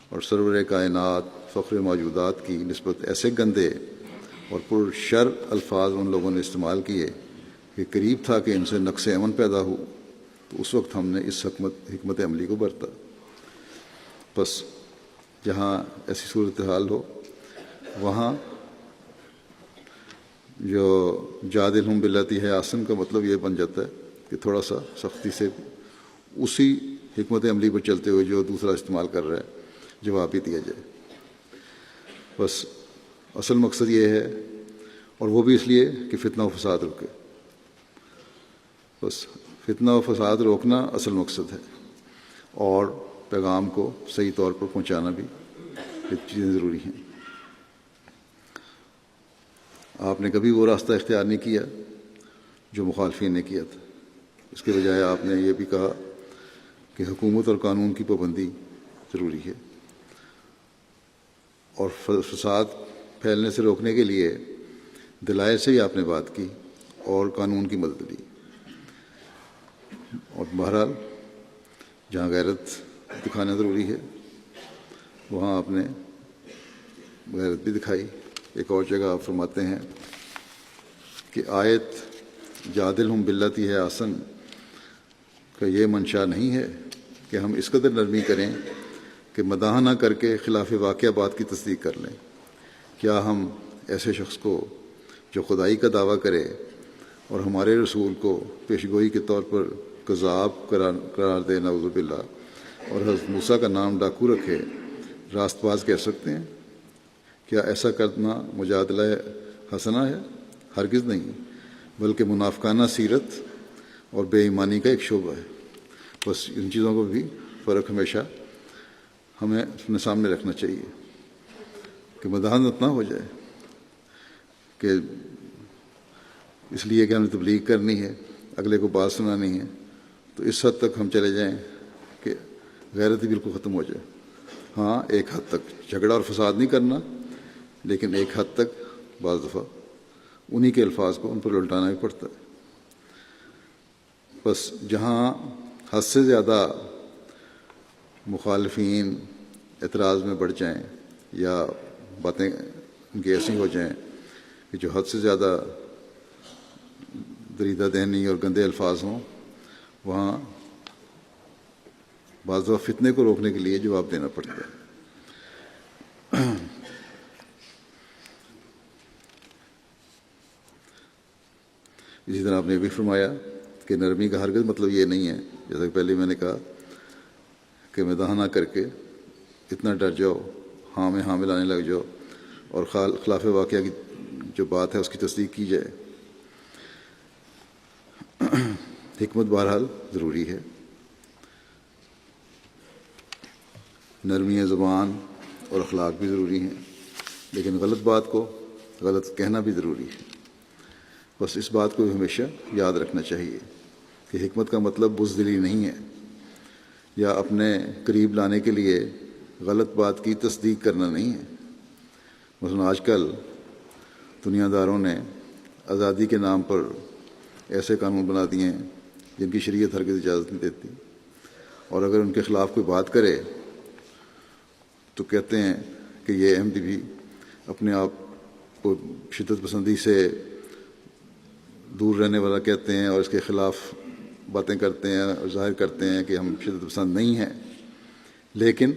اور سرور کائنات فخر موجودات کی نسبت ایسے گندے اور پر شر الفاظ ان لوگوں نے استعمال کیے کہ قریب تھا کہ ان سے نقص امن پیدا ہو، تو اس وقت ہم نے اس حکمت عملی کو برتا۔ بس جہاں ایسی صورتحال ہو وہاں جو جادلہم باللتی ہی احسن کا مطلب یہ بن جاتا ہے کہ تھوڑا سا سختی سے اسی حکمت عملی پر چلتے ہوئے جو دوسرا استعمال کر رہا ہے جواب ہی دیا جائے۔ بس اصل مقصد یہ ہے، اور وہ بھی اس لیے کہ فتنہ و فساد رکے۔ بس فتنہ و فساد روکنا اصل مقصد ہے، اور پیغام کو صحیح طور پر پہنچانا بھی یہ چیزیں ضروری ہیں۔ آپ نے کبھی وہ راستہ اختیار نہیں کیا جو مخالفین نے کیا تھا، اس کے بجائے آپ نے یہ بھی کہا کہ حکومت اور قانون کی پابندی ضروری ہے، اور فساد پھیلنے سے روکنے کے لیے دلائل سے ہی آپ نے بات کی اور قانون کی مدد لی۔ اور بہرحال جہاں غیرت دکھانا ضروری ہے وہاں آپ نے غیرت بھی دکھائی۔ ایک اور جگہ آپ فرماتے ہیں کہ آیت جادلہم باللتی ہی احسن کا یہ منشا نہیں ہے کہ ہم اس قدر نرمی کریں کہ مداح نہ کر کے خلاف واقعہ بات کی تصدیق کر لیں۔ کیا ہم ایسے شخص کو جو خدائی کا دعویٰ کرے اور ہمارے رسول کو پیشگوئی کے طور پر کذاب قرار دے نعوذ باللہ، اور حضرت موسیٰ کا نام ڈاکو رکھے، راست باز کہہ سکتے ہیں؟ کیا ایسا کرنا مجادلہ حسنہ ہے؟ ہرگز نہیں، بلکہ منافقانہ سیرت اور بے ایمانی کا ایک شعبہ ہے۔ بس ان چیزوں کو بھی فرق ہمیشہ ہمیں اپنے سامنے رکھنا چاہیے کہ مداحنت نہ ہو جائے کہ اس لیے کہ ہمیں تبلیغ کرنی ہے، اگلے کو بات سنانی ہے، تو اس حد تک ہم چلے جائیں کہ غیرت ہی بالکل ختم ہو جائے۔ ہاں ایک حد تک جھگڑا اور فساد نہیں کرنا، لیکن ایک حد تک بعض دفعہ انہی کے الفاظ کو ان پر للٹانا بھی پڑتا ہے۔ بس جہاں حد سے زیادہ مخالفین اعتراض میں بڑھ جائیں یا باتیں ان کی ایسی ہو جائیں کہ جو حد سے زیادہ دریدہ ذہنی اور گندے الفاظ ہوں، وہاں بعض دفعہ فتنے کو روکنے کے لیے جواب دینا پڑتا ہے۔ اسی طرح آپ نے بھی فرمایا کہ نرمی کا ہرگز مطلب یہ نہیں ہے، جیسا کہ پہلے میں نے کہا، کہ مداح نہ کر کے اتنا ڈر جاؤ، ہاں میں ہاں ملانے لگ جاؤ، اور خلاف واقعہ کی جو بات ہے اس کی تصدیق کی جائے۔ حکمت بہرحال ضروری ہے، نرمی زبان اور اخلاق بھی ضروری ہیں، لیکن غلط بات کو غلط کہنا بھی ضروری ہے۔ بس اس بات کو ہمیشہ یاد رکھنا چاہیے کہ حکمت کا مطلب بزدلی نہیں ہے، یا اپنے قریب لانے کے لیے غلط بات کی تصدیق کرنا نہیں ہے۔ مثلا آج کل دنیا داروں نے آزادی کے نام پر ایسے قانون بنا دیے ہیں جن کی شریعت ہرگز اجازت نہیں دیتی، اور اگر ان کے خلاف کوئی بات کرے تو کہتے ہیں کہ یہ احمدی بھی اپنے آپ کو شدت پسندی سے دور رہنے والا کہتے ہیں، اور اس کے خلاف باتیں کرتے ہیں اور ظاہر کرتے ہیں کہ ہم شدت پسند نہیں ہیں، لیکن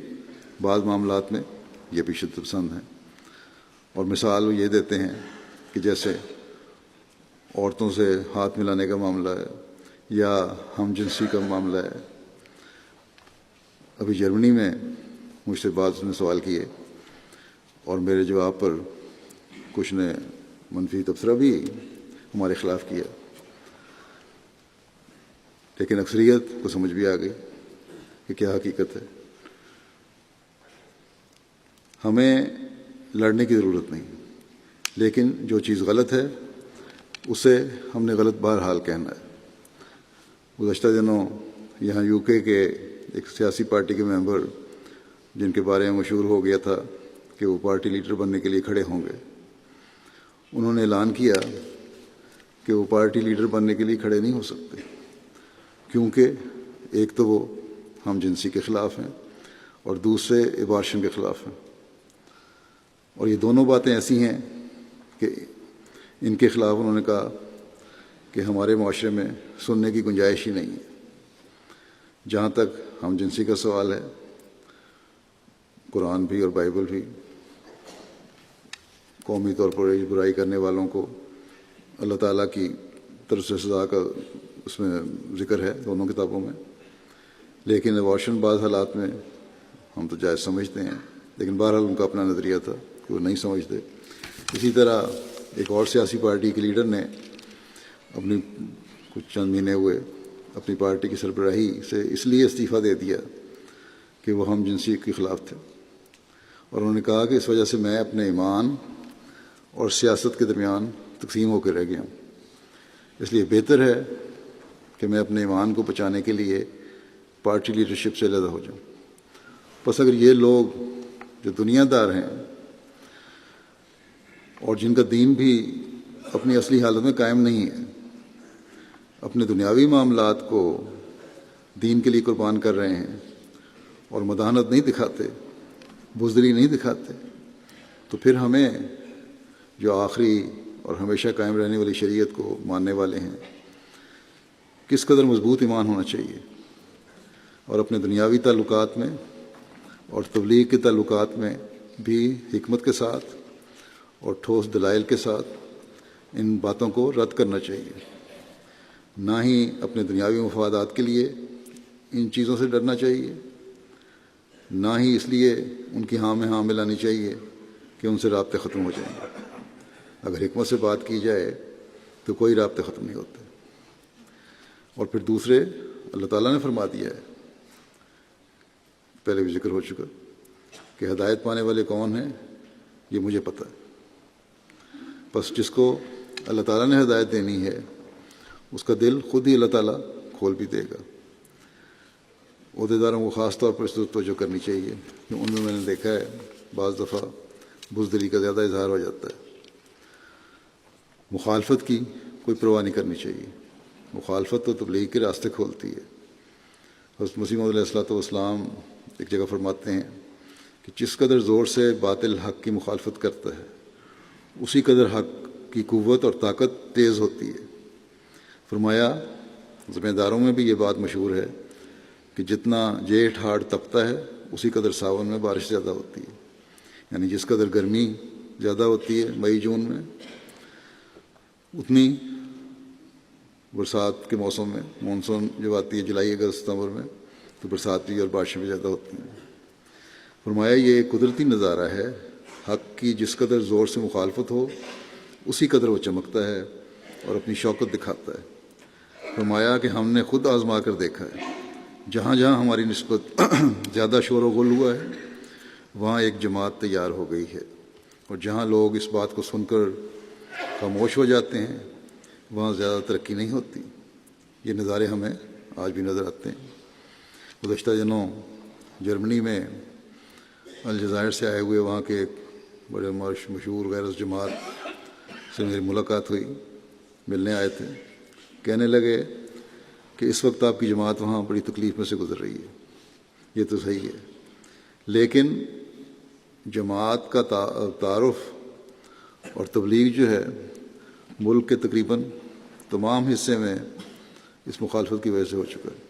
بعض معاملات میں یہ بھی شدت پسند ہیں۔ اور مثال وہ یہ دیتے ہیں کہ جیسے عورتوں سے ہاتھ ملانے کا معاملہ ہے یا ہم جنسی کا معاملہ ہے۔ ابھی جرمنی میں مجھ سے بعض نے سوال کیے اور میرے جواب پر کچھ نے منفی تبصرہ بھی ہمارے خلاف کیا، لیکن اکثریت کو سمجھ بھی آ گئی کہ کیا حقیقت ہے۔ ہمیں لڑنے کی ضرورت نہیں، لیکن جو چیز غلط ہے اسے ہم نے غلط بہرحال کہنا ہے۔ گزشتہ دنوں یہاں یو کے ایک سیاسی پارٹی کے ممبر، جن کے بارے میں مشہور ہو گیا تھا کہ وہ پارٹی لیڈر بننے کے لیے کھڑے ہوں گے، انہوں نے اعلان کیا کہ وہ پارٹی لیڈر بننے کے لیے کھڑے نہیں ہو سکتے، کیونکہ ایک تو وہ ہم جنسی کے خلاف ہیں اور دوسرے ابارشن کے خلاف ہیں، اور یہ دونوں باتیں ایسی ہیں کہ ان کے خلاف انہوں نے کہا کہ ہمارے معاشرے میں سننے کی گنجائش ہی نہیں ہے۔ جہاں تک ہم جنسی کا سوال ہے، قرآن بھی اور بائبل بھی قومی طور پر اس برائی کرنے والوں کو اللہ تعالیٰ کی طرف سے سزا کا اس میں ذکر ہے دونوں کتابوں میں، لیکن ابارشن بعض حالات میں ہم تو جائز سمجھتے ہیں، لیکن بہرحال ان کا اپنا نظریہ تھا کہ وہ نہیں سمجھتے۔ اسی طرح ایک اور سیاسی پارٹی کے لیڈر نے اپنی کچھ چند مہینے ہوئے اپنی پارٹی کی سربراہی سے اس لیے استعفیٰ دے دیا کہ وہ ہم جنسی کے خلاف تھے، اور انہوں نے کہا کہ اس وجہ سے میں اپنے ایمان اور سیاست کے درمیان تقسیم ہو کے رہ گیا ہوں، اس لیے بہتر ہے کہ میں اپنے ایمان کو بچانے کے لیے پارٹی لیڈرشپ سے علیحدہ ہو جاؤں۔ بس اگر یہ لوگ جو دنیا دار ہیں اور جن کا دین بھی اپنی اصلی حالت میں قائم نہیں ہے، اپنے دنیاوی معاملات کو دین کے لیے قربان کر رہے ہیں اور مداحنت نہیں دکھاتے، بزدلی نہیں دکھاتے، تو پھر ہمیں جو آخری اور ہمیشہ قائم رہنے والی شریعت کو ماننے والے ہیں کس قدر مضبوط ایمان ہونا چاہیے، اور اپنے دنیاوی تعلقات میں اور تبلیغ کے تعلقات میں بھی حکمت کے ساتھ اور ٹھوس دلائل کے ساتھ ان باتوں کو رد کرنا چاہیے، نہ ہی اپنے دنیاوی مفادات کے لیے ان چیزوں سے ڈرنا چاہیے، نہ ہی اس لیے ان کی ہاں میں ہاں ملانی چاہیے کہ ان سے رابطے ختم ہو جائیں گے۔ اگر حکمت سے بات کی جائے تو کوئی رابطے ختم نہیں ہوتے۔ اور پھر دوسرے، اللہ تعالیٰ نے فرما دیا ہے، پہلے بھی ذکر ہو چکا کہ ہدایت پانے والے کون ہیں، یہ مجھے پتہ ہے۔ بس جس کو اللہ تعالیٰ نے ہدایت دینی ہے اس کا دل خود ہی اللہ تعالیٰ کھول بھی دے گا۔ عہدیداروں کو خاص طور پر اس طرف توجہ کرنی چاہیے کہ ان میں نے دیکھا ہے بعض دفعہ بزدلی کا زیادہ اظہار ہو جاتا ہے۔ مخالفت کی کوئی پرواہ نہیں کرنی چاہیے، مخالفت تو تبلیغ کے راستے کھولتی ہے۔ حضرت مسیح موعود علیہ السلام ایک جگہ فرماتے ہیں کہ جس قدر زور سے باطل حق کی مخالفت کرتا ہے اسی قدر حق کی قوت اور طاقت تیز ہوتی ہے۔ فرمایا ذمہ داروں میں بھی یہ بات مشہور ہے کہ جتنا جیٹھ ہاڑ تپتا ہے اسی قدر ساون میں بارش زیادہ ہوتی ہے، یعنی جس قدر گرمی زیادہ ہوتی ہے مئی جون میں، اتنی برسات کے موسم میں، مونسون جب آتی ہے جولائی اگست ستمبر میں، تو برسات بھی اور بارشیں بھی زیادہ ہوتی ہیں۔ فرمایا یہ ایک قدرتی نظارہ ہے، حق کی جس قدر زور سے مخالفت ہو اسی قدر وہ چمکتا ہے اور اپنی شوکت دکھاتا ہے۔ فرمایا کہ ہم نے خود آزما کر دیکھا ہے، جہاں جہاں ہماری نسبت زیادہ شور و غل ہوا ہے وہاں ایک جماعت تیار ہو گئی ہے، اور جہاں لوگ اس بات کو سن کر خاموش ہو جاتے ہیں وہاں زیادہ ترقی نہیں ہوتی۔ یہ نظارے ہمیں آج بھی نظر آتے ہیں۔ گزشتہ دنوں جرمنی میں الجزائر سے آئے ہوئے وہاں کے ایک بڑے مشہور غیر جماعت سے میری ملاقات ہوئی، ملنے آئے تھے، کہنے لگے کہ اس وقت آپ کی جماعت وہاں بڑی تکلیف میں سے گزر رہی ہے، یہ تو صحیح ہے، لیکن جماعت کا تعارف اور تبلیغ جو ہے ملک کے تقریباً تمام حصے میں اس مخالفت کی وجہ سے ہو چکا ہے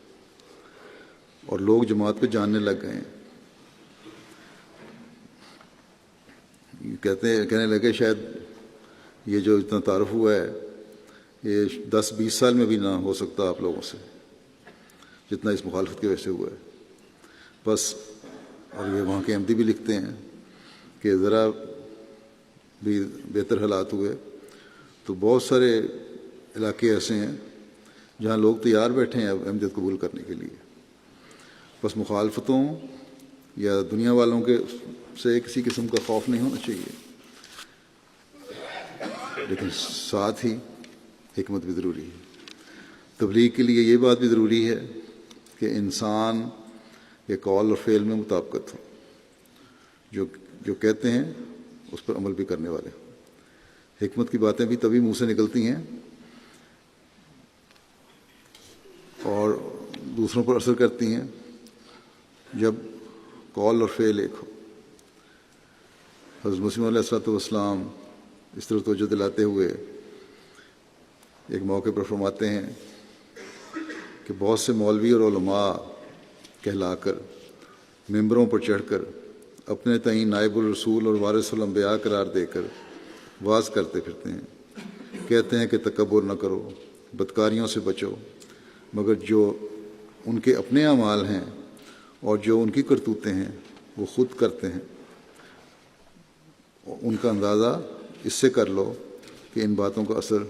اور لوگ جماعت کو جاننے لگ گئے ہیں۔ کہنے لگے شاید یہ جو اتنا تعارف ہوا ہے یہ 10-20 سال میں بھی نہ ہو سکتا آپ لوگوں سے، جتنا اس مخالفت کی وجہ سے ہوا ہے بس۔ اور یہ وہاں کے احمدی بھی لکھتے ہیں کہ ذرا بھی بہتر حالات ہوئے تو بہت سارے علاقے ایسے ہیں جہاں لوگ تیار بیٹھے ہیں اب احمدیت قبول کرنے کے لیے، بس مخالفتوں یا دنیا والوں کے سے کسی قسم کا خوف نہیں ہونا چاہیے، لیکن ساتھ ہی حکمت بھی ضروری ہے۔ تبلیغ کے لیے یہ بات بھی ضروری ہے کہ انسان کے قول اور فعل میں مطابقت ہو، جو کہتے ہیں اس پر عمل بھی کرنے والے ہوں۔ حکمت کی باتیں بھی تبھی منہ سے نکلتی ہیں اور دوسروں پر اثر کرتی ہیں جب قول اور فعل ایک ہو۔ حضرت مسیح علیہ والسلام اس طرح توجہ دلاتے ہوئے ایک موقع پر فرماتے ہیں کہ بہت سے مولوی اور علماء کہلا کر ممبروں پر چڑھ کر اپنے تعین نائب الرسول اور وارث الانبیاء قرار دے کر واز کرتے پھرتے ہیں، کہتے ہیں کہ تکبر نہ کرو، بدکاریوں سے بچو، مگر جو ان کے اپنے اعمال ہیں اور جو ان کی کرتوتیں ہیں وہ خود کرتے ہیں، ان کا اندازہ اس سے کر لو کہ ان باتوں کا اثر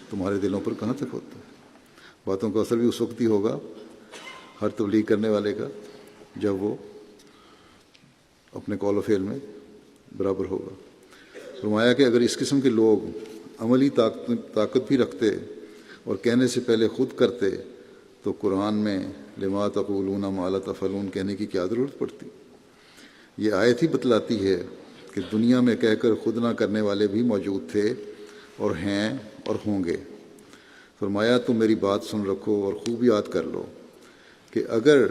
تمہارے دلوں پر کہاں تک ہوتا ہے۔ باتوں کا اثر بھی اس وقت ہی ہوگا ہر تبلیغ کرنے والے کا جب وہ اپنے قول و فعل میں برابر ہوگا۔ فرمایا کہ اگر اس قسم کے لوگ عملی طاقت بھی رکھتے اور کہنے سے پہلے خود کرتے تو قرآن میں لما تقولون ما لا تفعلون کہنے کی کیا ضرورت پڑتی۔ یہ آیت ہی بتلاتی ہے کہ دنیا میں کہہ کر خود نہ کرنے والے بھی موجود تھے اور ہیں اور ہوں گے۔ فرمایا تم میری بات سن رکھو اور خوب یاد کر لو کہ اگر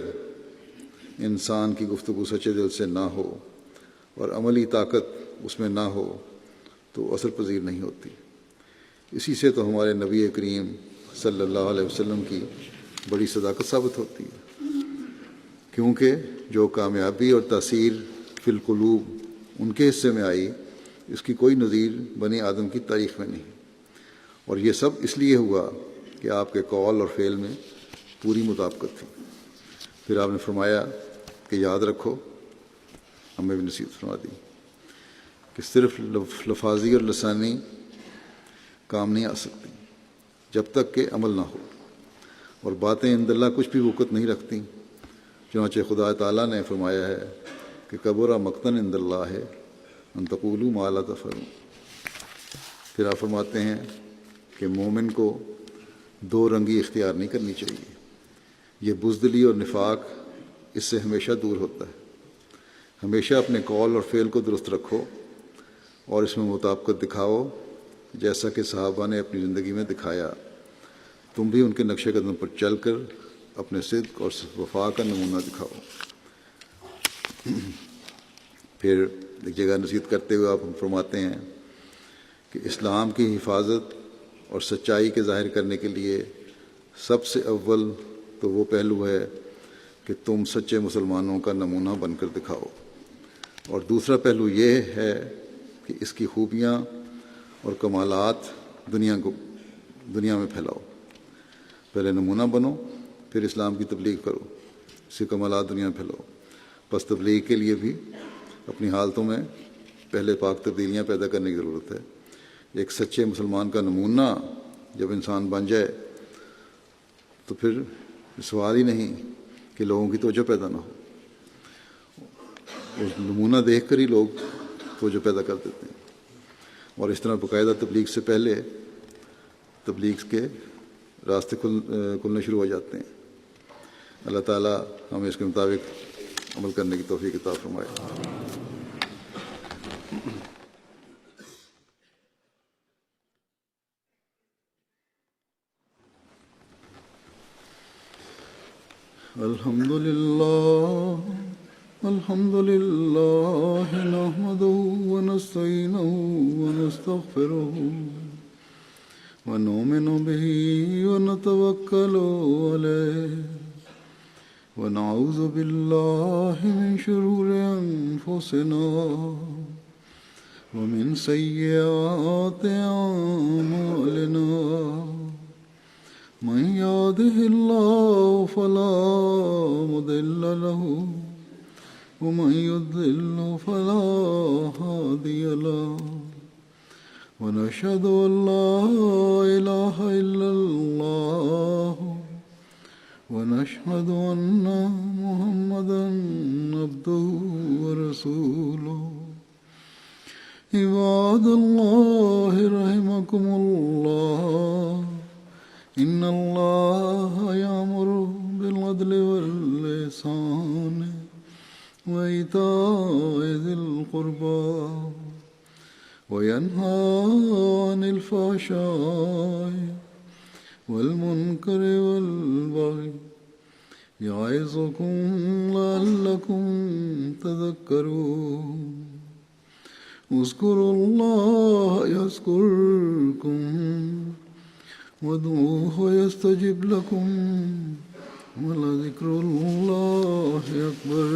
انسان کی گفتگو سچے دل سے نہ ہو اور عملی طاقت اس میں نہ ہو تو اثر پذیر نہیں ہوتی۔ اسی سے تو ہمارے نبی کریم صلی اللہ علیہ وسلم کی بڑی صداقت ثابت ہوتی ہے، کیونکہ جو کامیابی اور تاثیر فی القلوب ان کے حصے میں آئی اس کی کوئی نظیر بنی آدم کی تاریخ میں نہیں، اور یہ سب اس لیے ہوا کہ آپ کے قول اور فعل میں پوری مطابقت تھی۔ پھر آپ نے فرمایا کہ یاد رکھو، ہمیں بھی نصیحت فرما دی کہ صرف لفاظی اور لسانی کام نہیں آ سکتی جب تک کہ عمل نہ ہو، اور باتیں عند اللہ کچھ بھی وقت نہیں رکھتی، چنانچہ خدا تعالیٰ نے فرمایا ہے کہ کبر مقتن عند اللہ ہے ان تقولوا ما لا تفعلون۔ پھر آپ فرماتے ہیں کہ مومن کو دو رنگی اختیار نہیں کرنی چاہیے، یہ بزدلی اور نفاق اس سے ہمیشہ دور ہوتا ہے۔ ہمیشہ اپنے قول اور فعل کو درست رکھو اور اس میں مطابقت دکھاؤ جیسا کہ صحابہ نے اپنی زندگی میں دکھایا۔ تم بھی ان کے نقش قدم پر چل کر اپنے صدق اور وفا کا نمونہ دکھاؤ۔ پھر ایک جگہ نصیحت کرتے ہوئے آپ فرماتے ہیں کہ اسلام کی حفاظت اور سچائی کے ظاہر کرنے کے لیے سب سے اول تو وہ پہلو ہے کہ تم سچے مسلمانوں کا نمونہ بن کر دکھاؤ، اور دوسرا پہلو یہ ہے کہ اس کی خوبیاں اور کمالات دنیا میں پھیلاؤ۔ پہلے نمونہ بنو، پھر اسلام کی تبلیغ کرو، اس کے کمالات دنیا میں پھیلاؤ۔ پس تبلیغ کے لیے بھی اپنی حالتوں میں پہلے پاک تبدیلیاں پیدا کرنے کی ضرورت ہے۔ ایک سچے مسلمان کا نمونہ جب انسان بن جائے تو پھر سوال ہی نہیں کہ لوگوں کی توجہ پیدا نہ ہو، اس نمونہ دیکھ کر ہی لوگ توجہ پیدا کر دیتے ہیں، اور اس طرح باقاعدہ تبلیغ سے پہلے تبلیغ کے راستے کھلنے شروع ہو جاتے ہیں۔ اللہ تعالیٰ ہمیں اس کے مطابق عمل کرنے کی توفیق عطا فرمائے۔ الحمد لله نحمده ونستعينه ونستغفره ونؤمن به ونتوكل عليه ونعوذ بالله من شرور أنفسنا ومن سيئات أعمالنا من يهده الله فلا مضل له ومن يضلل فلا هادي له ونشهد أن لا إله إلا الله ونشهد أن محمدا عبده ورسوله عباد الله رحمكم الله إن الله يأمر بالعدل والإحسان وإيتاء ذي القربى وينهى عن الفحشاء والمنكر والبغي يعظكم لعلكم تذكرون اذكروا الله يذكركم وادعوه يستجب لكم ولذكر الله أكبر